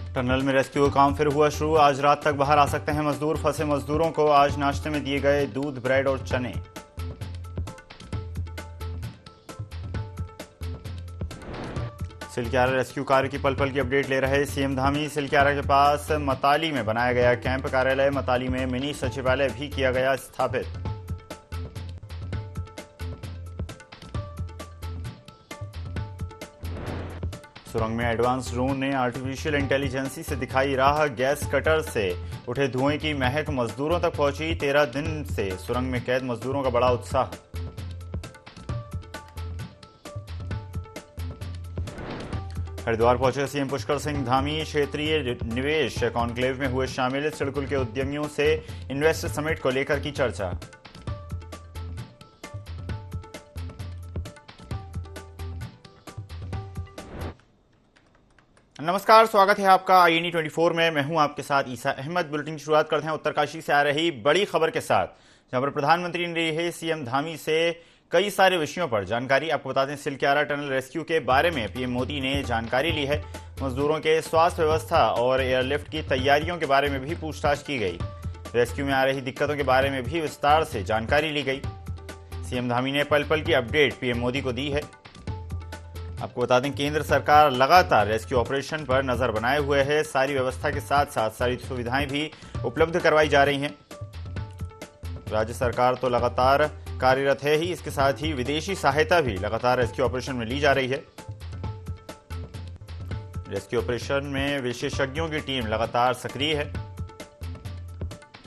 Tunnel में rescue का काम फिर हुआ शुरू। आज रात तक बाहर आ सकते हैं मजदूर। फंसे मजदूरों को आज नाश्ते में दिए गए दूध, ब्रेड और चने। सिलक्यारा रेस्क्यू कार्य की पल पल की अपडेट ले रहे सीएम धामी। सिलक्यारा के पास मताली में बनाया गया कैंप कार्यालय, मताली में मिनी सचिवालय भी किया गया स्थापित। सुरंग में एडवांस ड्रोन ने आर्टिफिशियल इंटेलिजेंसी से दिखाई राह। गैस कटर से उठे धुएं की महक मजदूरों तक पहुंची। 13 दिन से सुरंग में कैद मजदूरों का बड़ा उत्साह। हरिद्वार पहुंचे सीएम पुष्कर सिंह धामी। क्षेत्रीय निवेश कॉन्क्लेव में हुए शामिल। सिडकुल के उद्यमियों से इन्वेस्टर समिट को लेकर की चर्चा। नमस्कार, स्वागत है आपका INE 24 में। मैं हूं आपके साथ ईसा अहमद। बुलेटिन की शुरुआत करते हैं उत्तरकाशी से आ रही बड़ी खबर के साथ, जहां पर प्रधानमंत्री ने ली है सीएम धामी से कई सारे विषयों पर जानकारी। आपको बता दें, सिलक्यारा टनल रेस्क्यू के बारे में पीएम मोदी ने जानकारी ली है। मजदूरों के स्वास्थ्य व्यवस्था और एयरलिफ्ट की तैयारियों के बारे में भी पूछताछ की गई। रेस्क्यू में आ रही दिक्कतों के बारे में भी विस्तार से जानकारी ली गई। सीएम धामी ने पल पल की अपडेट पीएम मोदी को दी है। आपको बता दें, केंद्र सरकार लगातार रेस्क्यू ऑपरेशन पर नजर बनाए हुए है। सारी व्यवस्था के साथ साथ सारी सुविधाएं भी उपलब्ध करवाई जा रही हैं। राज्य सरकार तो लगातार कार्यरत है ही, इसके साथ ही विदेशी सहायता भी लगातार रेस्क्यू ऑपरेशन में ली जा रही है। रेस्क्यू ऑपरेशन में विशेषज्ञों की टीम लगातार सक्रिय है।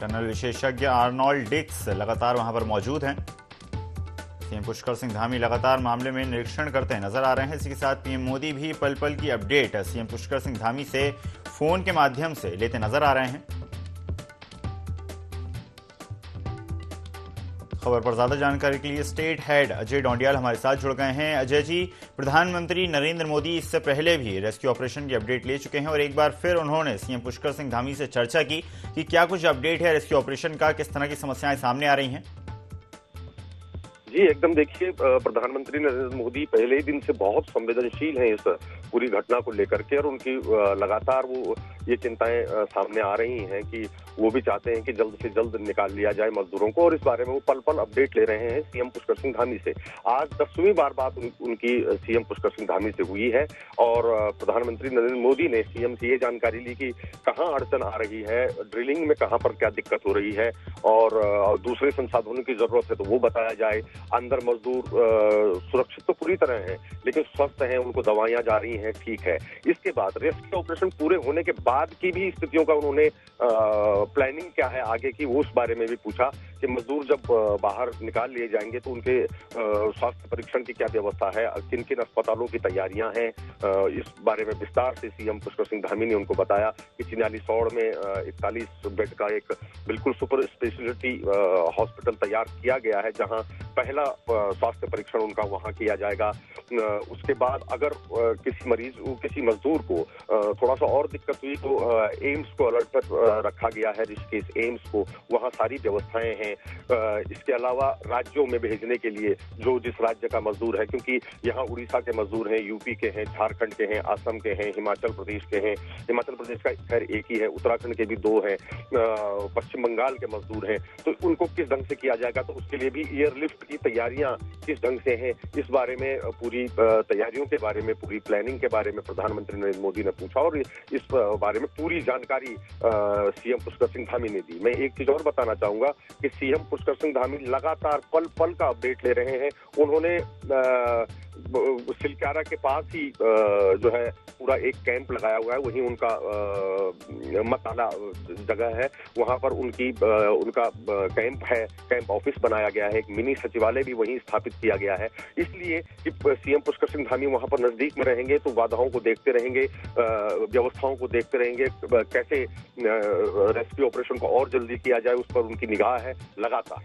टनल विशेषज्ञ आर्नोल्ड डिक्स लगातार वहां पर मौजूद हैं। सीएम पुष्कर सिंह धामी लगातार मामले में निरीक्षण करते नजर आ रहे हैं। इसी के साथ पीएम मोदी भी पल पल की अपडेट सीएम पुष्कर सिंह धामी से फोन के माध्यम से लेते नजर आ रहे हैं। खबर पर ज्यादा जानकारी के लिए स्टेट हेड अजय डोंडियाल हमारे साथ जुड़ गए हैं। अजय जी, प्रधानमंत्री नरेंद्र मोदी इससे पहले भी रेस्क्यू ऑपरेशन की अपडेट ले चुके हैं और एक बार फिर उन्होंने सीएम पुष्कर सिंह धामी से चर्चा की कि क्या कुछ अपडेट है रेस्क्यू ऑपरेशन का, किस तरह की समस्याएं सामने आ रही हैं। जी एकदम, देखिए प्रधानमंत्री नरेंद्र मोदी पहले ही दिन से बहुत संवेदनशील हैं इस पूरी घटना को लेकर के, और उनकी लगातार वो ये चिंताएं सामने आ रही हैं कि वो भी चाहते हैं कि जल्द से जल्द निकाल लिया जाए मजदूरों को, और इस बारे में वो पल पल अपडेट ले रहे हैं सीएम पुष्कर सिंह धामी से। आज 10वीं बार बात उनकी सीएम पुष्कर सिंह धामी से हुई है और प्रधानमंत्री नरेंद्र मोदी ने सीएम से ये जानकारी ली कि कहाँ अड़चन आ रही है, ड्रिलिंग में कहाँ पर क्या दिक्कत हो रही है और दूसरे संसाधनों की जरूरत है तो वो बताया जाए। अंदर मजदूर सुरक्षित तो पूरी तरह हैं, लेकिन स्वस्थ हैं, उनको दवाइयां जा रही हैं, ठीक है। इसके बाद रेस्क्यू ऑपरेशन पूरे होने के बाद की भी स्थितियों का उन्होंने प्लानिंग क्या है आगे की, वो उस बारे में भी पूछा कि मजदूर जब बाहर निकाल लिए जाएंगे तो उनके स्वास्थ्य परीक्षण की क्या व्यवस्था है, किन किन अस्पतालों की तैयारियां हैं। इस बारे में विस्तार से सीएम पुष्कर सिंह धामी ने उनको बताया कि चिन्यालीसौड़ में 41 बेड का एक बिल्कुल सुपर स्पेशलिटी हॉस्पिटल तैयार किया गया है, जहां पहला स्वास्थ्य परीक्षण उनका वहां किया जाएगा। उसके बाद अगर किसी मजदूर को थोड़ा सा और दिक्कत हुई तो एम्स को अलर्ट पर रखा गया है, ऋषिकेश एम्स को, वहां सारी व्यवस्थाएं हैं। इसके अलावा राज्यों में भेजने के लिए जो जिस राज्य का मजदूर है, क्योंकि यहाँ उड़ीसा के मजदूर हैं, यूपी के हैं, झारखंड के हैं, असम के हैं, हिमाचल प्रदेश के हैं। हिमाचल प्रदेश का खैर एक ही है, उत्तराखंड के भी 2 हैं, पश्चिम बंगाल के मजदूर हैं, तो उनको किस ढंग से किया जाएगा, तो उसके लिए भी एयरलिफ्ट की तैयारियां किस ढंग से हैं, इस बारे में पूरी तैयारियों के बारे में, पूरी प्लानिंग के बारे में प्रधानमंत्री नरेंद्र मोदी ने पूछा और इस बारे में पूरी जानकारी सीएम पुष्कर सिंह धामी ने दी। मैं एक चीज और बताना चाहूंगा कि सीएम पुष्कर सिंह धामी लगातार पल पल का अपडेट ले रहे हैं। उन्होंने सिलक्यारा के पास ही जो है पूरा एक कैंप लगाया हुआ है, वहीं उनका मताला जगह है, वहां पर उनका कैंप है, कैंप ऑफिस बनाया गया है, एक मिनी सचिवालय भी वहीं स्थापित किया गया है। इसलिए कि सीएम पुष्कर सिंह धामी वहां पर नजदीक में रहेंगे तो बाधाओं को देखते रहेंगे, व्यवस्थाओं को देखते रहेंगे, कैसे रेस्क्यू ऑपरेशन को और जल्दी किया जाए उस पर उनकी निगाह है लगातार।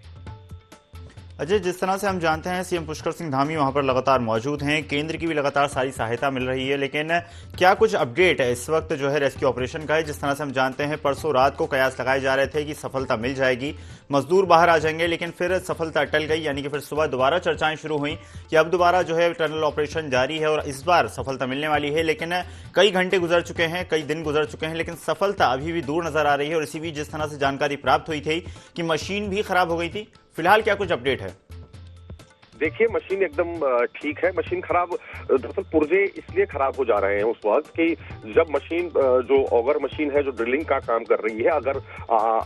अजय, जिस तरह से हम जानते हैं सीएम पुष्कर सिंह धामी वहां पर लगातार मौजूद हैं, केंद्र की भी लगातार सारी सहायता मिल रही है, लेकिन क्या कुछ अपडेट है इस वक्त जो है रेस्क्यू ऑपरेशन का है? जिस तरह से हम जानते हैं परसों रात को कयास लगाए जा रहे थे कि सफलता मिल जाएगी, मजदूर बाहर आ जाएंगे, लेकिन फिर सफलता टल गई। यानी कि फिर सुबह दोबारा चर्चाएं शुरू हुई कि अब दोबारा जो है टनल ऑपरेशन जारी है और इस बार सफलता मिलने वाली है। लेकिन कई घंटे गुजर चुके हैं, कई दिन गुजर चुके हैं, लेकिन सफलता अभी भी दूर नजर आ रही है। और इसी बीच जिस तरह से जानकारी प्राप्त हुई थी कि मशीन भी खराब हो गई थी, फिलहाल क्या कुछ अपडेट है? देखिए, मशीन एकदम ठीक है। मशीन खराब, दरअसल पुर्जे इसलिए खराब हो जा रहे हैं उस वक्त कि जब मशीन जो ऑगर मशीन है जो ड्रिलिंग का काम कर रही है, अगर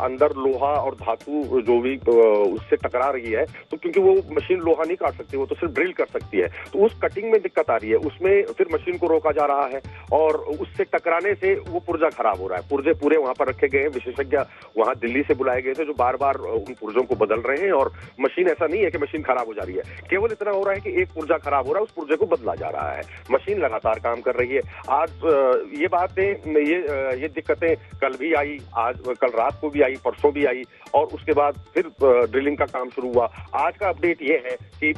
अंदर लोहा और धातु जो भी उससे टकरा रही है, तो क्योंकि वो मशीन लोहा नहीं काट सकती, वो तो सिर्फ ड्रिल कर सकती है, तो उस कटिंग में दिक्कत आ रही है। उसमें फिर मशीन को रोका जा रहा है और उससे टकराने से वो पुर्जा खराब हो रहा है। पुर्जे पूरे वहां पर रखे गए हैं, विशेषज्ञ वहां दिल्ली से बुलाए गए थे जो बार बार उन पुर्जों को बदल रहे हैं। और मशीन, ऐसा नहीं है कि मशीन खराब हो जा रही है, केवल इतना हो रहा है कि एक पुर्जा खराब हो रहा है, उस पुर्जे को बदला जा रहा है। मशीन लगातार काम कर रही है। आज ये बातें, ये दिक्कतें कल भी आई, आज कल रात को भी आई, परसों भी आई, और उसके बाद फिर ड्रिलिंग का काम शुरू हुआ। आज का अपडेट ये है कि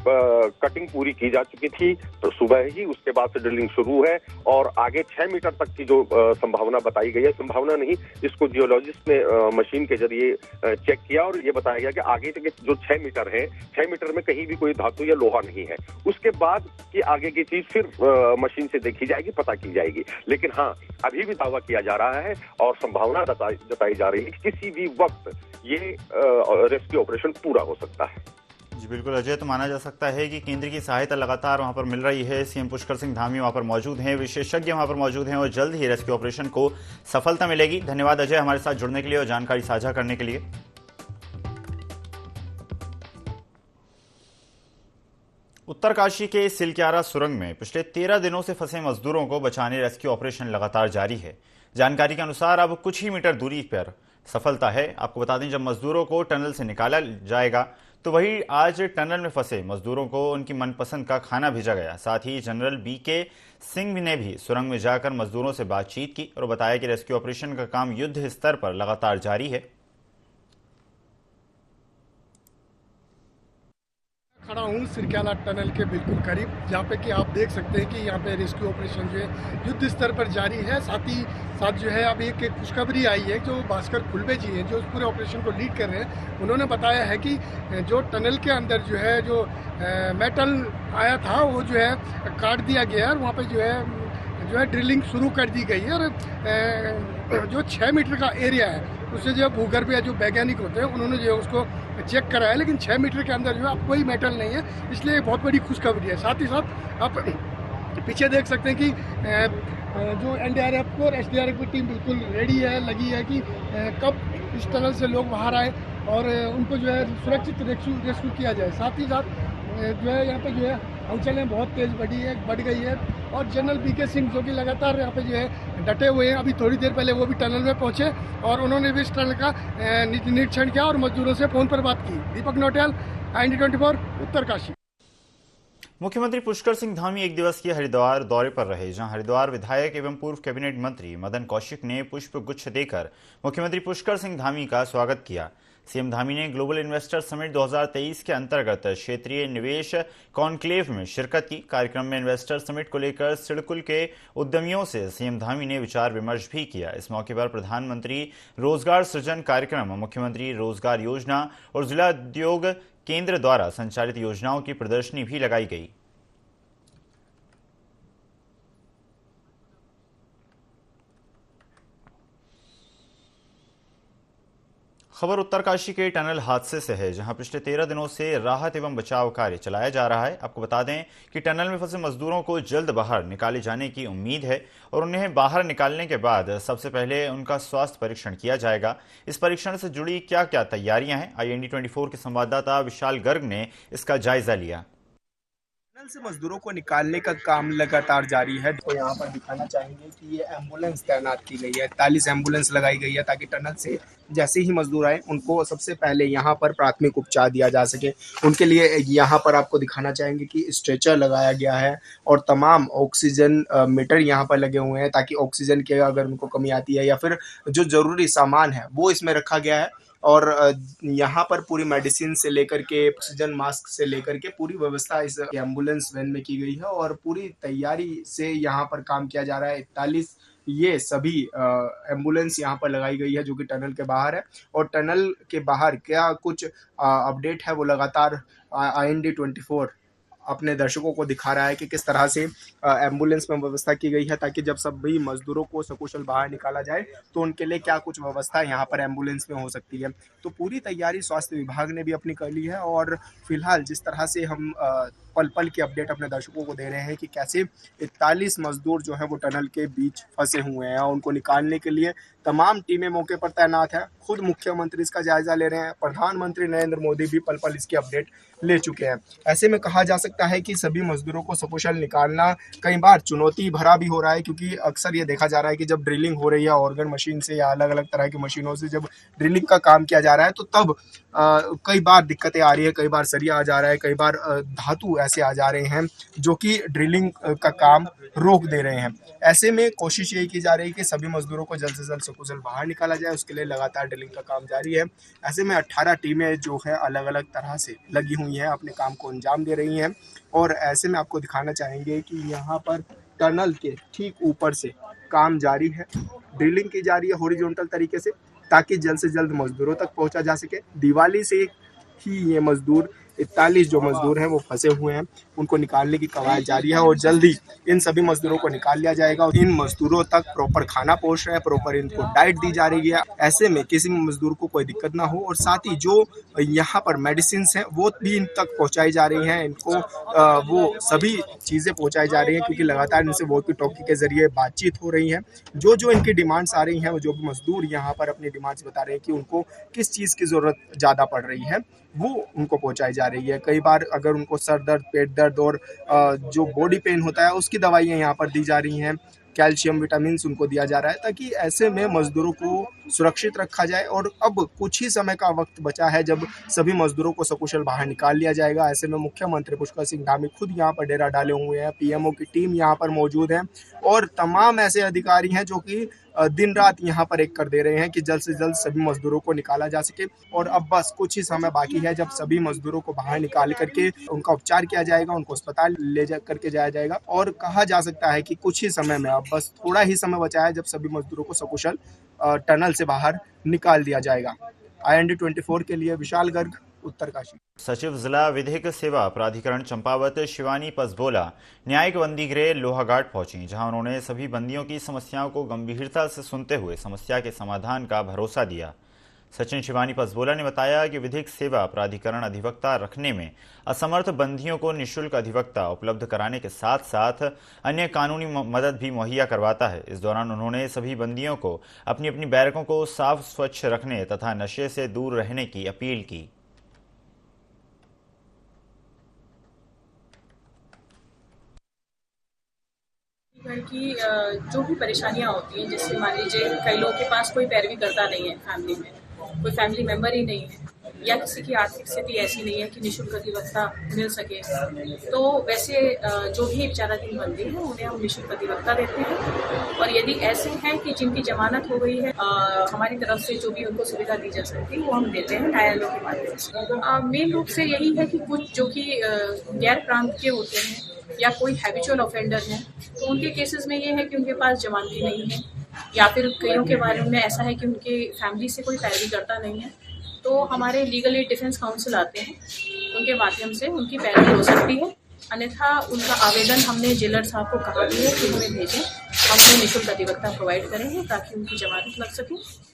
कटिंग पूरी की जा चुकी थी तो सुबह ही, उसके बाद से ड्रिलिंग शुरू है और आगे 6 मीटर तक की जो संभावना बताई गई है, संभावना नहीं, इसको जियोलॉजिस्ट ने मशीन के जरिए चेक किया और ये बताया गया कि आगे तक जो 6 मीटर है, 6 मीटर में कहीं भी कोई धातु या लोहा नहीं है। उसके बाद की आगे की चीज फिर मशीन से देखी जाएगी, पता की जाएगी। लेकिन हाँ, अभी भी दावा किया जा रहा है और संभावना जताई जा रही है कि किसी भी वक्त ये रेस्क्यू ऑपरेशन पूरा हो सकता है। जी बिल्कुल अजय, तो माना जा सकता है कि केंद्र की सहायता लगातार वहां पर मिल रही है। सीएम पुष्कर सिंह धामी वहां पर मौजूद हैं, विशेषज्ञ वहां पर मौजूद हैं और जल्द ही रेस्क्यू ऑपरेशन को सफलता मिलेगी। धन्यवाद अजय हमारे साथ जुड़ने के लिए और जानकारी साझा करने के लिए। उत्तरकाशी के सिलक्यारा सुरंग में पिछले 13 दिनों से फंसे मजदूरों को बचाने रेस्क्यू ऑपरेशन लगातार जारी है। जानकारी के अनुसार अब कुछ ही मीटर दूरी पर सफलता है। आपको बता दें, जब मजदूरों को टनल से निकाला जाएगा तो वही आज टनल में फंसे मजदूरों को उनकी मनपसंद का खाना भेजा गया। साथ ही जनरल बीके सिंह ने भी सुरंग में जाकर मजदूरों से बातचीत की और बताया कि रेस्क्यू ऑपरेशन का काम युद्ध स्तर पर लगातार जारी है। खड़ा हूँ सिरक्याला टनल के बिल्कुल करीब, जहाँ पे कि आप देख सकते हैं कि यहाँ पे रेस्क्यू ऑपरेशन जो है युद्ध स्तर पर जारी है। साथ ही साथ जो है अब एक खुशखबरी आई है, जो भास्कर खुलबे जी हैं जो इस पूरे ऑपरेशन को लीड कर रहे हैं, उन्होंने बताया है कि जो टनल के अंदर जो है जो मेटल आया था वो जो है काट दिया गया है और वहाँ पर जो है ड्रिलिंग शुरू कर दी गई है। और जो 6 मीटर का एरिया है उससे जो भूगर्भ या जो वैज्ञानिक होते हैं उन्होंने जो है उसको चेक कराया, लेकिन 6 मीटर के अंदर जो है कोई मेटल नहीं है, इसलिए बहुत बड़ी खुशखबरी है। साथ ही साथ आप पीछे देख सकते हैं कि जो एनडीआरएफ और एसडीआरएफ की टीम बिल्कुल रेडी है, लगी है कि कब इस टनल से लोग बाहर आए और उनको जो है सुरक्षित रेस्क्यू किया जाए। साथ ही साथ जो है यहाँ पे जो है हलचलें बहुत तेज बढ़ गई है और जनरल बीके सिंह जो कि लगातार यहाँ पे जो है डटे हुए हैं, अभी थोड़ी देर पहले वो भी टनल में पहुंचे और उन्होंने भी इस टनल का निरीक्षण किया और मजदूरों से फोन पर बात की। दीपक नोटियाल, IND24, उत्तरकाशी। मुख्यमंत्री पुष्कर सिंह धामी एक दिवसीय हरिद्वार दौरे पर रहे, जहां हरिद्वार विधायक एवं पूर्व कैबिनेट मंत्री मदन कौशिक ने पुष्प गुच्छ देकर मुख्यमंत्री पुष्कर सिंह धामी का स्वागत किया। सीएम धामी ने ग्लोबल इन्वेस्टर समिट 2023 के अंतर्गत क्षेत्रीय निवेश कॉन्क्लेव में शिरकत की। कार्यक्रम में इन्वेस्टर समिट को लेकर सिडकुल के उद्यमियों से सीएम धामी ने विचार विमर्श भी किया। इस मौके पर प्रधानमंत्री रोजगार सृजन कार्यक्रम, मुख्यमंत्री रोजगार योजना और जिला उद्योग केंद्र द्वारा संचालित योजनाओं की प्रदर्शनी भी लगाई गई। खबर उत्तरकाशी के टनल हादसे से है, जहां पिछले 13 दिनों से राहत एवं बचाव कार्य चलाया जा रहा है। आपको बता दें कि टनल में फंसे मजदूरों को जल्द बाहर निकाले जाने की उम्मीद है और उन्हें बाहर निकालने के बाद सबसे पहले उनका स्वास्थ्य परीक्षण किया जाएगा। इस परीक्षण से जुड़ी क्या क्या तैयारियां हैं, IND24 के संवाददाता विशाल गर्ग ने इसका जायजा लिया। टनल से मजदूरों को निकालने का काम लगातार जारी है। तो यहाँ पर दिखाना चाहेंगे कि ये एम्बुलेंस तैनात की गई है, 41 एम्बुलेंस लगाई गई है ताकि टनल से जैसे ही मजदूर आए उनको सबसे पहले यहाँ पर प्राथमिक उपचार दिया जा सके। उनके लिए यहाँ पर आपको दिखाना चाहेंगे कि स्ट्रेचर लगाया गया है और तमाम ऑक्सीजन मीटर यहाँ पर लगे हुए हैं ताकि ऑक्सीजन की अगर उनको कमी आती है या फिर जो जरूरी सामान है वो इसमें रखा गया है। और यहाँ पर पूरी मेडिसिन से लेकर के ऑक्सीजन मास्क से लेकर के पूरी व्यवस्था इस एम्बुलेंस वैन में की गई है और पूरी तैयारी से यहाँ पर काम किया जा रहा है। 41 ये सभी एम्बुलेंस यहाँ पर लगाई गई है जो कि टनल के बाहर है, और टनल के बाहर क्या कुछ अपडेट है वो लगातार IND 24 अपने दर्शकों को दिखा रहा है कि किस तरह से एम्बुलेंस में व्यवस्था की गई है, ताकि जब सभी मजदूरों को सकुशल बाहर निकाला जाए तो उनके लिए क्या कुछ व्यवस्था यहाँ पर एम्बुलेंस में हो सकती है। तो पूरी तैयारी स्वास्थ्य विभाग ने भी अपनी कर ली है, और फिलहाल जिस तरह से हम पल पल की अपडेट अपने दर्शकों को दे रहे हैं कि कैसे 41 मजदूर जो है वो टनल के बीच फंसे हुए हैं, उनको निकालने के लिए तमाम टीमें मौके पर तैनात है। खुद मुख्यमंत्री इसका जायजा ले रहे हैं, प्रधानमंत्री नरेंद्र मोदी भी पल पल इसकी अपडेट ले चुके हैं। ऐसे में कहा जा सकता है कि सभी मजदूरों को सकुशल निकालना कई बार चुनौती भरा भी हो रहा है, क्योंकि अक्सर ये देखा जा रहा है कि जब ड्रिलिंग हो रही है ऑर्गन मशीन से या अलग अलग तरह की मशीनों से जब ड्रिलिंग का काम किया जा रहा है तो तब कई बार दिक्कतें आ रही है, कई बार सरिया आ जा रहा है, कई बार धातु ऐसे आ जा रहे हैं जो कि ड्रिलिंग का काम रोक दे रहे हैं। ऐसे में कोशिश यही की जा रही है कि सभी मजदूरों को जल्द से जल्द सकुशल बाहर निकाला जाए, उसके लिए लगातार ड्रिलिंग का काम जारी है। ऐसे में 18 टीमें जो है अलग अलग तरह से लगी हुई हैं, अपने काम को अंजाम दे रही हैं, और ऐसे में आपको दिखाना चाहेंगे कि यहाँ पर टनल के ठीक ऊपर से काम जारी है, ड्रिलिंग की जा रही है हॉरिजॉन्टल तरीके से, ताकि जल्द से जल्द मजदूरों तक पहुंचा जा सके। दिवाली से ही ये मजदूर 41 जो मजदूर हैं वो फंसे हुए हैं, उनको निकालने की कवायद जारी है, और जल्दी इन सभी मजदूरों को निकाल लिया जाएगा। इन मजदूरों तक प्रॉपर खाना पहुंच रहा है, प्रॉपर इनको डाइट दी जा रही है, ऐसे में किसी मजदूर को कोई दिक्कत ना हो, और साथ ही जो यहाँ पर मेडिसिन हैं वो भी इन तक पहुँचाई जा रही हैं, इनको वो सभी चीज़ें पहुँचाई जा रही हैं, क्योंकि लगातार इनसे वॉकी टॉकी के जरिए बातचीत हो रही है। जो इनकी डिमांड्स आ रही हैं, जो भी मजदूर यहाँ पर अपनी डिमांड्स बता रहे हैं कि उनको किस चीज़ की ज़रूरत ज़्यादा पड़ रही है, वो उनको पहुंचाई जा रही है। कई बार अगर उनको सर दर्द, पेट दर्द और जो बॉडी पेन होता है उसकी दवाइयाँ यहाँ पर दी जा रही हैं, कैल्शियम, विटामिन उनको दिया जा रहा है, ताकि ऐसे में मजदूरों को सुरक्षित रखा जाए। और अब कुछ ही समय का वक्त बचा है जब सभी मजदूरों को सकुशल बाहर निकाल लिया जाएगा। ऐसे में मुख्यमंत्री पुष्कर सिंह धामी खुद यहाँ पर डेरा डाले हुए हैं, PMO की टीम यहाँ पर मौजूद है, और तमाम ऐसे अधिकारी हैं जो कि दिन रात यहाँ पर एक कर दे रहे हैं कि जल्द से जल्द सभी मजदूरों को निकाला जा सके। और अब बस कुछ ही समय बाकी है जब सभी मजदूरों को बाहर निकाल करके उनका उपचार किया जाएगा, उनको अस्पताल ले जा करके जाया जाएगा, और कहा जा सकता है कि कुछ ही समय में, अब बस थोड़ा ही समय बचा है जब सभी मजदूरों को सकुशल टनल से बाहर निकाल दिया जाएगा। IND 24 के लिए विशाल गर्ग, उत्तरकाशी। सचिव जिला विधिक सेवा प्राधिकरण चंपावत शिवानी पसबोला न्यायिक बंदी गृह लोहाघाट पहुंची, जहां उन्होंने सभी बंदियों की समस्याओं को गंभीरता से सुनते हुए समस्या के समाधान का भरोसा दिया। सचिन शिवानी पसबोला ने बताया कि विधिक सेवा प्राधिकरण अधिवक्ता रखने में असमर्थ बंदियों को निःशुल्क अधिवक्ता उपलब्ध कराने के साथ साथ अन्य कानूनी मदद भी मुहैया करवाता है। इस दौरान उन्होंने सभी बंदियों को अपनी अपनी बैरकों को साफ स्वच्छ रखने तथा नशे से दूर रहने की अपील की। की जो भी परेशानियां होती हैं, जैसे मान लीजिए कई लोगों के पास कोई पैरवी करता नहीं है, फैमिली में कोई फैमिली मेंबर ही नहीं है, या किसी की आर्थिक स्थिति ऐसी नहीं है कि निःशुल्क अधिवक्ता मिल सके, तो वैसे जो भी विचाराधीन बंदी हैं उन्हें हम निःशुल्क अधिवक्ता देते हैं। और यदि ऐसे हैं कि जिनकी जमानत हो गई है, हमारी तरफ से जो भी उनको सुविधा दी जा सकती है वो हम देते हैं न्यायालयों के माध्यम से। मेन रूप से यही है कि कुछ जो कि गैर प्रांतीय होते हैं या कोई हैबिचुअल ऑफेंडर है, तो उनके केसेस में ये है कि उनके पास जमानती नहीं है, या फिर कईयों के बारे में ऐसा है कि उनके फैमिली से कोई पैरवी करता नहीं है, तो हमारे लीगल एड डिफेंस काउंसिल आते हैं, उनके माध्यम से उनकी पैरवी हो सकती है। अन्यथा उनका आवेदन हमने जेलर साहब को कहा भी है कि हमें भेजें, हम उन्हें निःशुल्क अधिवक्ता प्रोवाइड करेंगे ताकि उनकी जमानत लग सके।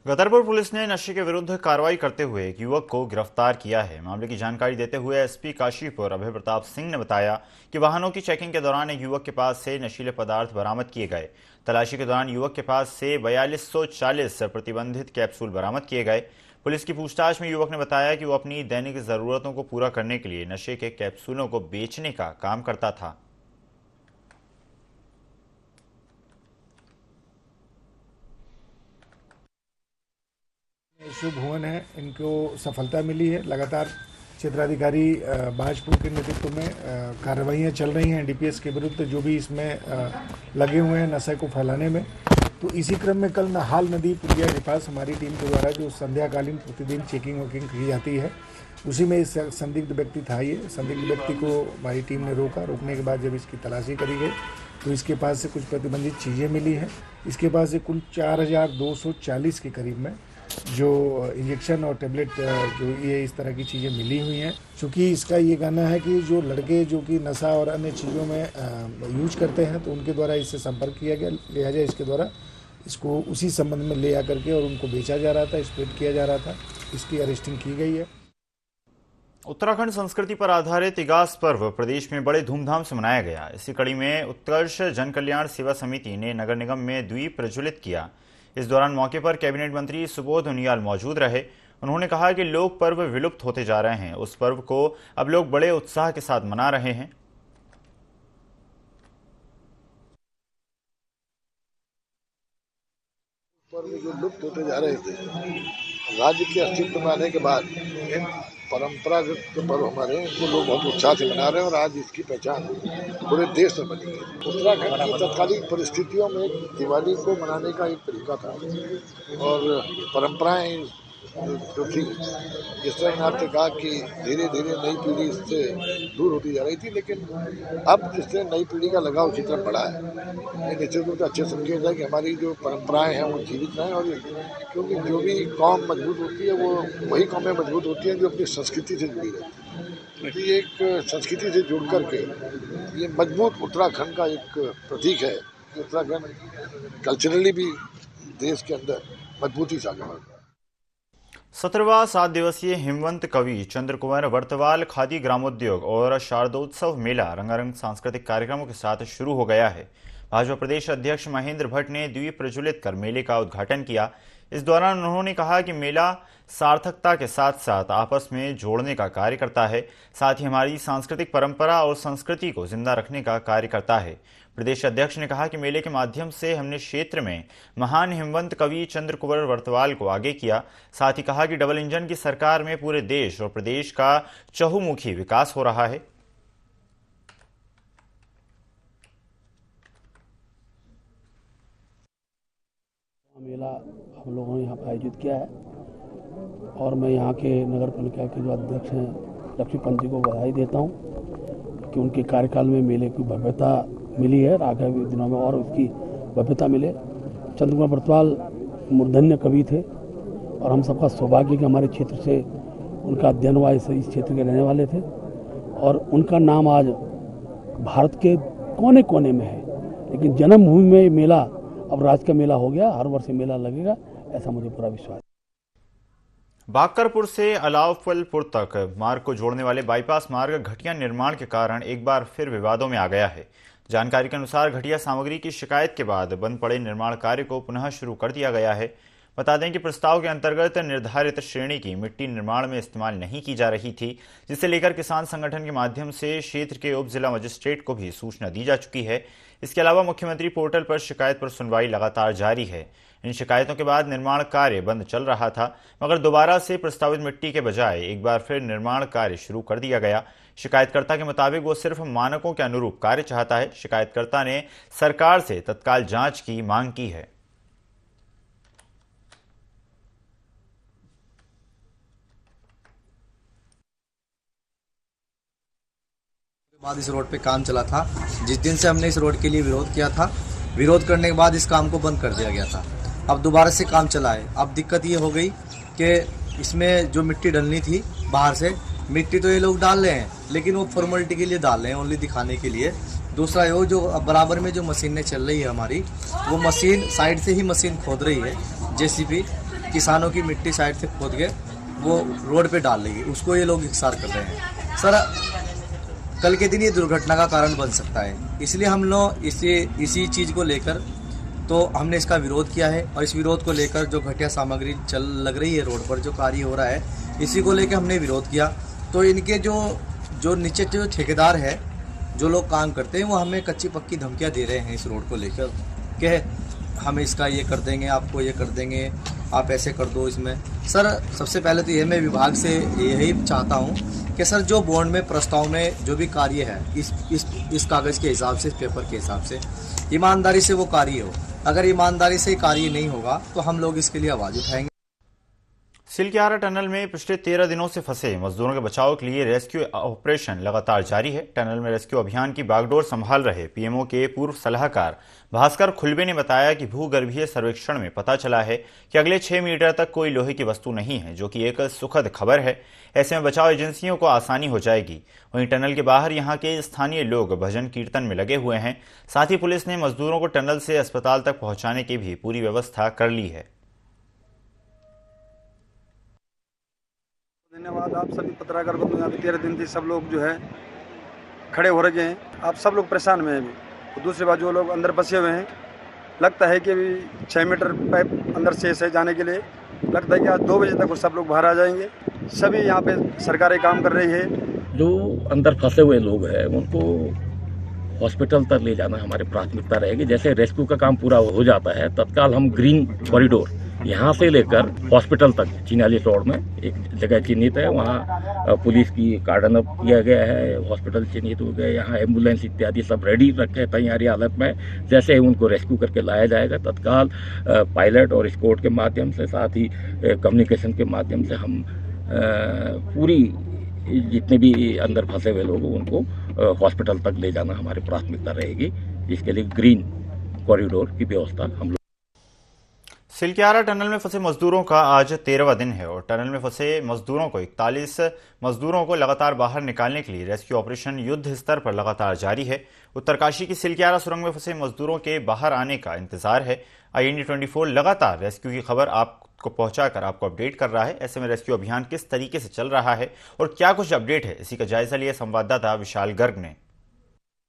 गदरपुर पुलिस ने नशे के विरुद्ध कार्रवाई करते हुए एक युवक को गिरफ्तार किया है। मामले की जानकारी देते हुए SP काशीपुर अभय प्रताप सिंह ने बताया कि वाहनों की चेकिंग के दौरान एक युवक के पास से नशीले पदार्थ बरामद किए गए। तलाशी के दौरान युवक के पास से 4240 प्रतिबंधित कैप्सूल बरामद किए गए। पुलिस की पूछताछ में युवक ने बताया कि वो अपनी दैनिक जरूरतों को पूरा करने के लिए नशे के कैप्सूलों को बेचने का काम करता था। शुभ भुवन है, इनको सफलता मिली है। लगातार क्षेत्राधिकारी बाजपुर के नेतृत्व में कार्रवाइयाँ चल रही हैं DPS के विरुद्ध जो भी इसमें लगे हुए हैं नशे को फैलाने में। तो इसी क्रम में कल नहाल नदी पुलिया के पास हमारी टीम के द्वारा जो संध्याकालीन प्रतिदिन चेकिंग वोकिंग की जाती है, उसी में इस संदिग्ध व्यक्ति था। ये संदिग्ध व्यक्ति को हमारी टीम ने रोकने के बाद जब इसकी तलाशी करी गई तो इसके पास से कुछ प्रतिबंधित चीज़ें मिली हैं। इसके पास से कुल 4240 के करीब में जो इंजेक्शन और टेबलेट जो ये इस तरह की चीज़ें मिली हुई हैं। चूँकि इसका ये कहना है कि जो लड़के जो कि नशा और अन्य चीज़ों में यूज करते हैं तो उनके द्वारा इससे संपर्क किया गया, लिहाजा इसके द्वारा इसको उसी संबंध में ले आकर के और उनको बेचा जा रहा था, स्प्रेड किया जा रहा था। इसकी अरेस्टिंग की गई है। उत्तराखंड संस्कृति पर आधारित इगास पर्व प्रदेश में बड़े धूमधाम से मनाया गया। इसी कड़ी में उत्कर्ष जन कल्याण सेवा समिति ने नगर निगम में द्वीप प्रज्वलित किया। इस दौरान मौके पर कैबिनेट मंत्री सुबोध उनियाल मौजूद रहे। उन्होंने कहा कि लोक पर्व विलुप्त होते जा रहे हैं, उस पर्व को अब लोग बड़े उत्साह के साथ मना रहे हैं। पर्व जो लुप्त होते जा रहे थे, राज्य के अस्तित्व में आने के बाद इन परंपरागत जो पर्व हमारे हैं इनको लोग बहुत उत्साह से मना रहे हैं और आज इसकी पहचान पूरे देश में बनी है। उत्तराखंड की तत्कालीन परिस्थितियों में दिवाली को मनाने का एक तरीका था और परंपराएं जो थी, जिस तरह आपने कहा कि धीरे धीरे नई पीढ़ी इससे दूर होती जा रही थी, लेकिन अब जिससे नई पीढ़ी का लगाव उसी तरफ बढ़ा है। ये निश्चित रूप से अच्छे संकेत है कि हमारी जो परंपराएं हैं वो जीवित रहें, और क्योंकि जो भी कौम मजबूत होती है वो वही कौमें मजबूत होती हैं जो अपनी संस्कृति से जुड़ी रहती है। तो एक संस्कृति से जुड़ करके ये मजबूत उत्तराखंड का एक प्रतीक है कि उत्तराखंड कल्चरली भी देश के अंदर मजबूती से आगे बढ़ रहा है। 17वां 7 दिवसीय हिमवंत कवि चंद्र कुंवर वर्तवाल खादी ग्रामोद्योग और शारदोत्सव मेला रंगारंग सांस्कृतिक कार्यक्रमों के साथ शुरू हो गया है। भाजपा प्रदेश अध्यक्ष महेंद्र भट्ट ने द्वीप प्रज्वलित कर मेले का उद्घाटन किया। इस दौरान उन्होंने कहा कि मेला सार्थकता के साथ साथ आपस में जोड़ने का कार्य करता है, साथ ही हमारी सांस्कृतिक परंपरा और संस्कृति को जिंदा रखने का कार्य करता है। प्रदेश अध्यक्ष ने कहा कि मेले के माध्यम से हमने क्षेत्र में महान हिमवंत कवि चंद्र कुंवर वर्तवाल को आगे किया। साथ ही कहा कि डबल इंजन की सरकार में पूरे देश और प्रदेश का चहुमुखी विकास हो रहा है। मेला हम लोगों ने यहाँ पर आयोजित किया है और मैं यहाँ के नगर पालिका के जो अध्यक्ष हैं लक्ष्मीकांत जी को बधाई देता हूँ कि उनके कार्यकाल में मेले की भव्यता मिली है, आगामी दिनों में और उसकी भव्यता मिले। चंद्र कुंवर वर्तवाल मूर्धन्य कवि थे और हम सबका सौभाग्य कि हमारे क्षेत्र से उनका अध्ययन हुआ, इस क्षेत्र के रहने वाले थे और उनका नाम आज भारत के कोने कोने में है। लेकिन जन्मभूमि में मेला अब राज्य का मेला हो गया, हर वर्ष मेला लगेगा, ऐसा मुझे पूरा विश्वास है। बाकरपुर से अलावलपुर तक मार्ग को जोड़ने वाले बाईपास मार्ग घटिया निर्माण के कारण एक बार फिर विवादों में आ गया है। जानकारी के अनुसार घटिया सामग्री की शिकायत के बाद बंद पड़े निर्माण कार्य को पुनः शुरू कर दिया गया है। बता दें कि प्रस्ताव के अंतर्गत निर्धारित श्रेणी की मिट्टी निर्माण में इस्तेमाल नहीं की जा रही थी, जिसे लेकर किसान संगठन के माध्यम से क्षेत्र के उप जिला मजिस्ट्रेट को भी सूचना दी जा चुकी है। इसके अलावा मुख्यमंत्री पोर्टल पर शिकायत पर सुनवाई लगातार जारी है। इन शिकायतों के बाद निर्माण कार्य बंद चल रहा था, मगर दोबारा से प्रस्तावित मिट्टी के बजाय एक बार फिर निर्माण कार्य शुरू कर दिया गया। शिकायतकर्ता के मुताबिक वो सिर्फ मानकों के अनुरूप कार्य चाहता है। शिकायतकर्ता ने सरकार से तत्काल जांच की मांग की है। बाद इस रोड पे काम चला था, जिस दिन से हमने इस रोड के लिए विरोध किया था, विरोध करने के बाद इस काम को बंद कर दिया गया था। अब दोबारा से काम चला है। अब दिक्कत ये हो गई कि इसमें जो मिट्टी डलनी थी बाहर से, मिट्टी तो ये लोग डाल रहे हैं लेकिन वो फॉर्मेलिटी के लिए डाल रहे हैं, ओनली दिखाने के लिए। दूसरा ये जो बराबर में जो मशीनें चल रही है हमारी, वो मशीन साइड से ही मशीन खोद रही है, जेसीबी किसानों की मिट्टी साइड से खोद के वो रोड पे डाल रही है, उसको ये लोग इकसार कर रहे हैं। सर कल के दिन ये दुर्घटना का कारण बन सकता है, इसलिए हम लोग इसी चीज़ को लेकर तो हमने इसका विरोध किया है। और इस विरोध को लेकर जो घटिया सामग्री लग रही है रोड पर, जो कार्य हो रहा है, इसी को लेकर हमने विरोध किया। तो इनके जो नीचे जो ठेकेदार है, जो लोग काम करते हैं, वो हमें कच्ची पक्की धमकियां दे रहे हैं इस रोड को लेकर कि हम इसका ये कर देंगे, आपको ये कर देंगे, आप ऐसे कर दो इसमें। सर सबसे पहले तो ये मैं विभाग से यही चाहता हूँ कि सर जो बॉन्ड में प्रस्ताव में जो भी कार्य है इस कागज़ के हिसाब से, इस पेपर के हिसाब से ईमानदारी से वो कार्य हो। अगर ईमानदारी से कार्य नहीं होगा तो हम लोग इसके लिए आवाज़ उठाएंगे। सिलक्यारा टनल में पिछले 13 दिनों से फंसे मजदूरों के बचाव के लिए रेस्क्यू ऑपरेशन लगातार जारी है। टनल में रेस्क्यू अभियान की बागडोर संभाल रहे पीएमओ के पूर्व सलाहकार भास्कर खुलबे ने बताया कि भूगर्भीय सर्वेक्षण में पता चला है कि अगले 6 मीटर तक कोई लोहे की वस्तु नहीं है, जो कि एक सुखद खबर है। ऐसे में बचाव एजेंसियों को आसानी हो जाएगी। वहीं टनल के बाहर यहाँ के स्थानीय लोग भजन कीर्तन में लगे हुए हैं। साथ ही पुलिस ने मजदूरों को टनल से अस्पताल तक पहुंचाने की भी पूरी व्यवस्था कर ली है। धन्यवाद आप सभी पत्रकार बंधु। यहाँ पे 13 दिन से सब लोग जो है खड़े हो रखे हैं। आप सब लोग परेशान में हैं अभी। तो दूसरी बात जो लोग अंदर फंसे हुए हैं, लगता है कि अभी 6 मीटर पाइप अंदर शेष है जाने के लिए। लगता है कि आज 2 बजे तक वो सब लोग बाहर आ जाएंगे। सभी यहाँ पे सरकारें काम कर रही है। जो अंदर फंसे हुए लोग हैं उनको हॉस्पिटल तक ले जाना हमारी प्राथमिकता रहेगी। जैसे रेस्क्यू का काम पूरा हो जाता है तत्काल हम ग्रीन कॉरिडोर यहाँ से लेकर हॉस्पिटल तक चिन्यालीस रोड में एक जगह चिन्हित है, वहाँ पुलिस की कार्डन अप किया गया है, हॉस्पिटल चिन्हित हो गए, यहाँ एम्बुलेंस इत्यादि सब रेडी रखे तैयारी हालत में। जैसे ही उनको रेस्क्यू करके लाया जाएगा तत्काल पायलट और स्कॉट के माध्यम से, साथ ही कम्युनिकेशन के माध्यम से हम पूरी जितने भी अंदर फंसे हुए लोग उनको हॉस्पिटल तक ले जाना हमारी प्राथमिकता रहेगी। इसके लिए ग्रीन कॉरिडोर की व्यवस्था हम लोग। सिलक्यारा टनल में फंसे मजदूरों का आज 13वां दिन है और टनल में फंसे मजदूरों को 41 मजदूरों को लगातार बाहर निकालने के लिए रेस्क्यू ऑपरेशन युद्ध स्तर पर लगातार जारी है। उत्तरकाशी की सिलक्यारा सुरंग में फंसे मजदूरों के बाहर आने का इंतजार है। IND 24 लगातार रेस्क्यू की खबर आपको पहुंचाकर आपको अपडेट कर रहा है। ऐसे में रेस्क्यू अभियान किस तरीके से चल रहा है और क्या कुछ अपडेट है, इसी का जायजा लिया संवाददाता विशाल गर्ग ने।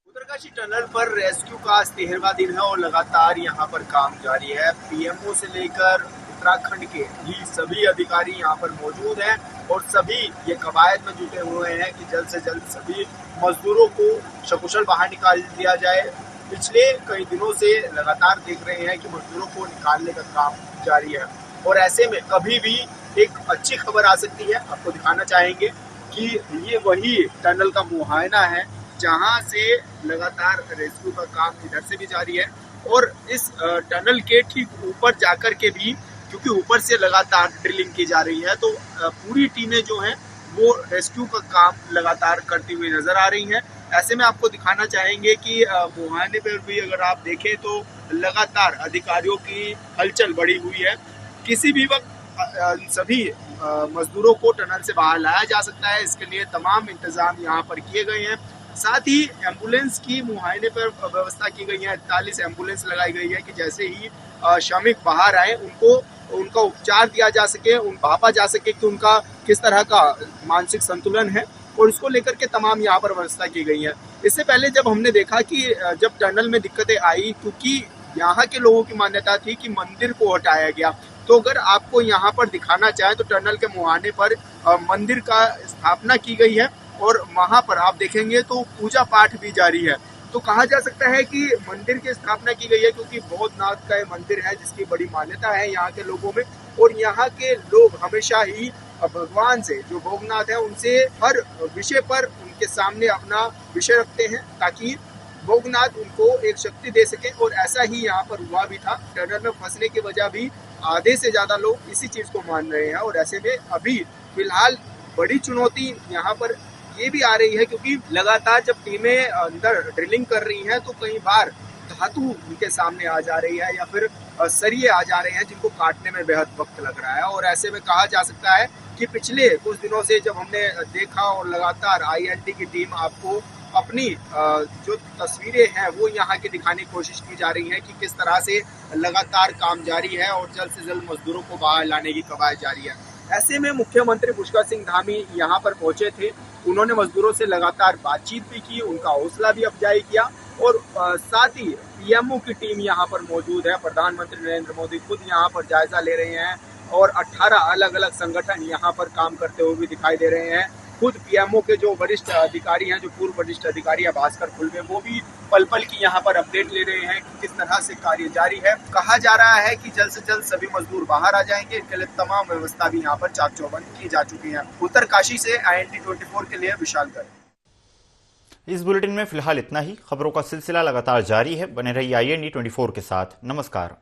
उत्तरकाशी टनल पर रेस्क्यू का 13वां दिन है और लगातार यहाँ पर काम जारी है। पीएमओ से लेकर उत्तराखंड के भी सभी अधिकारी यहाँ पर मौजूद हैं और सभी ये कवायद में जुटे हुए हैं कि जल्द से जल्द सभी मजदूरों को सकुशल बाहर निकाल दिया जाए। पिछले कई दिनों से लगातार देख रहे हैं कि मजदूरों को निकालने का काम जारी है और ऐसे में कभी भी एक अच्छी खबर आ सकती है। आपको दिखाना चाहेंगे कि ये वही टनल का मुहायना है जहां से लगातार रेस्क्यू का काम इधर से भी जारी है और इस टनल के ठीक ऊपर जाकर के भी, क्योंकि ऊपर से लगातार ड्रिलिंग की जा रही है, तो पूरी टीमें जो हैं वो रेस्क्यू का काम लगातार करती हुई नजर आ रही हैं। ऐसे में आपको दिखाना चाहेंगे कि मुहायने पर भी अगर आप देखें तो लगातार अधिकारियों की हलचल बढ़ी हुई है। किसी भी वक्त सभी मजदूरों को टनल से बाहर लाया जा सकता है, इसके लिए तमाम इंतजाम यहाँ पर किए गए हैं। साथ ही एम्बुलेंस की मुहायने पर व्यवस्था की गई है। 41 एम्बुलेंस लगाई गई है कि जैसे ही श्रमिक बाहर आए उनका उपचार दिया जा सके, भापा जा सके कि उनका किस तरह का मानसिक संतुलन है और इसको लेकर के तमाम यहाँ पर व्यवस्था की गई है। इससे पहले जब हमने देखा कि जब टनल में दिक्कतें आई, क्योंकि यहाँ के लोगों की मान्यता थी कि मंदिर को हटाया गया, तो अगर आपको यहाँ पर दिखाना चाहे तो टनल के मुहाने पर मंदिर का स्थापना की गई है और वहां पर आप देखेंगे तो पूजा पाठ भी जारी है। तो कहा जा सकता है कि मंदिर की स्थापना की गई है क्योंकि बौद्धनाथ का मंदिर है जिसकी बड़ी मान्यता है यहाँ के लोगों में और यहाँ के लोग हमेशा ही भगवान से, जो भोगनाथ है, उनसे हर विषय पर उनके सामने अपना विषय रखते हैं ताकि भोगनाथ उनको एक शक्ति दे सके और ऐसा ही यहाँ पर हुआ भी था। टनल में फंसने की वजह भी आधे से ज्यादा लोग इसी चीज को मान रहे हैं और ऐसे में अभी फिलहाल बड़ी चुनौती यहाँ पर ये भी आ रही है क्योंकि लगातार जब टीमें अंदर ड्रिलिंग कर रही हैं तो कई बार धातु उनके सामने आ जा रही है या फिर सरिये आ जा रहे हैं जिनको काटने में बेहद वक्त लग रहा है और ऐसे में कहा जा सकता है कि पिछले कुछ दिनों से जब हमने देखा और लगातार IND की टीम आपको अपनी जो तस्वीरें हैं वो यहाँ की दिखाने की कोशिश की जा रही है कि किस तरह से लगातार काम जारी है और जल्द से जल्द मजदूरों को बाहर लाने की कवायद जारी है। ऐसे में मुख्यमंत्री पुष्कर सिंह धामी यहाँ पर पहुंचे थे। उन्होंने मजदूरों से लगातार बातचीत भी की, उनका हौसला भी अफजाई किया और साथ ही पीएमओ की टीम यहाँ पर मौजूद है। प्रधानमंत्री नरेंद्र मोदी खुद यहाँ पर जायजा ले रहे हैं और 18 अलग अलग संगठन यहाँ पर काम करते हुए भी दिखाई दे रहे हैं। खुद पीएमओ के जो वरिष्ठ अधिकारी हैं, जो पूर्व वरिष्ठ अधिकारी है भास्कर खुलबे, वो भी पल पल की यहाँ पर अपडेट ले रहे हैं कि किस तरह से कार्य जारी है। कहा जा रहा है कि जल्द से जल्द सभी मजदूर बाहर आ जाएंगे। इसके लिए तमाम व्यवस्था भी यहाँ पर चाक चौबंद की जा चुकी है। उत्तरकाशी से INT 24 के लिए विशाल गर्ग। इस बुलेटिन में फिलहाल इतना ही। खबरों का सिलसिला लगातार जारी है। बने रहिए INT 24 के साथ। नमस्कार।